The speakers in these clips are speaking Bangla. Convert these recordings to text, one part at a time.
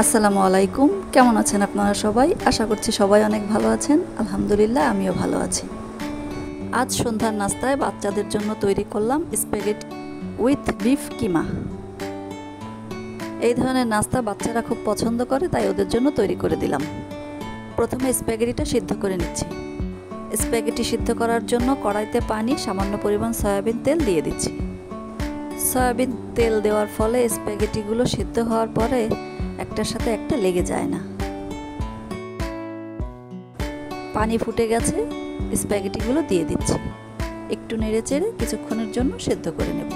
আসসালামু আলাইকুম। কেমন আছেন আপনারা সবাই? আশা করছি সবাই অনেক ভালো আছেন। আলহামদুলিল্লাহ, আমিও ভালো আছি। আজ সন্ধ্যার নাস্তায় বাচ্চাদের জন্য তৈরি করলাম স্প্যাগেটি উইথ বিফ কিমা। এই ধরনের নাস্তা বাচ্চারা খুব পছন্দ করে, তাই ওদের জন্য তৈরি করে দিলাম। প্রথমে স্প্যাগেটিটা সিদ্ধ করে নিচ্ছি। স্প্যাগেটি সিদ্ধ করার জন্য কড়াইতে পানি, সামান্য পরিমাণ সয়াবিন তেল দিয়ে দিচ্ছি। সয়াবিন তেল দেওয়ার ফলে স্প্যাগেটিগুলো সিদ্ধ হওয়ার পরে একটার সাথে একটা লেগে যায় না। পানি ফুটে গেছে, স্প্যাগেটিগুলো দিয়ে দিচ্ছি। একটু নেড়েচেড়ে কিছুক্ষণের জন্য সিদ্ধ করে নেব।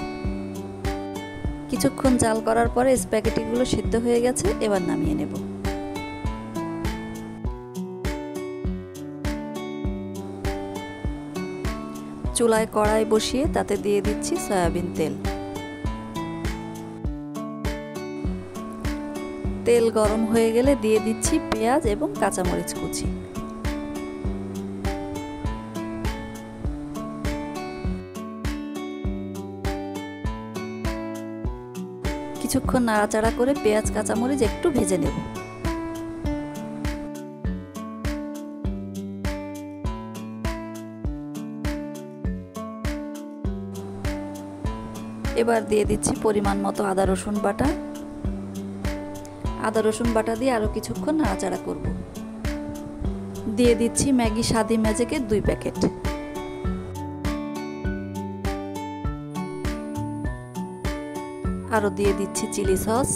কিছুক্ষণ জাল করার পরে স্প্যাগেটিগুলো সিদ্ধ হয়ে গেছে, এবার নামিয়ে নেব। চুলায় কড়াই বসিয়ে তাতে দিয়ে দিচ্ছি সয়াবিন তেল। তেল গরম হয়ে গেলে দিয়ে দিচ্ছি পেঁয়াজ এবং কাঁচামরিচ কুচি। কিছুক্ষণ নাড়াচাড়া করে পেঁয়াজ কাঁচামরিচ একটু ভেজে নেব। এবার দিয়ে দিচ্ছি পরিমাণ মতো আদা রসুন বাটা। আদা রসুন বাটা দিয়ে আরও কিছুক্ষণ নাড়াচাড়া করব। দিয়ে দিচ্ছি ম্যাগি স্বাদি ম্যাজিকের 2 প্যাকেট। আরও দিয়ে দিচ্ছি চিলি সস,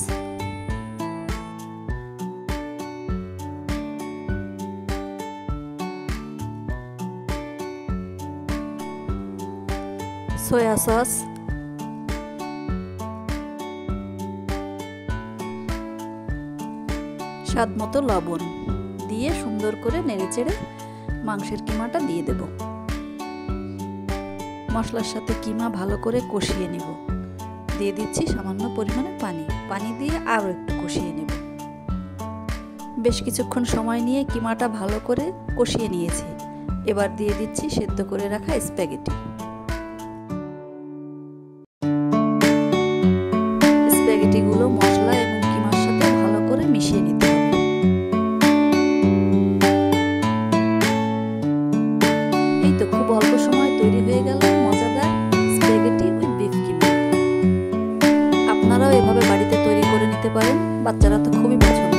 সয়া সস, স্বাদমতো লবণ দিয়ে সুন্দর করে নেড়েচেড়ে মাংসের কিমাটা দিয়ে দেব। মশলার সাথে কিমা ভালো করে কষিয়ে নেব। দিয়ে দিচ্ছি সামান্য পরিমাণে পানি দিয়ে আরও একটু কষিয়ে নেব। বেশ কিছুক্ষণ সময় নিয়ে কিমাটা ভালো করে কষিয়ে নিয়েছি। এবার দিয়ে দিচ্ছি সেদ্ধ করে রাখা স্প্যাগেটি। স্প্যাগেটিগুলো মশলা এবং কিমার সাথে ভালো করে মিশিয়ে নিতে হবে। এই তো খুব অল্প সময় তৈরি হয়ে গেল মজাদার স্প্যাগেটি উইথ বিফ কিমা। আপনারাও এভাবে বাড়িতে তৈরি করে নিতে পারেন, বাচ্চারা তো খুবই পছন্দ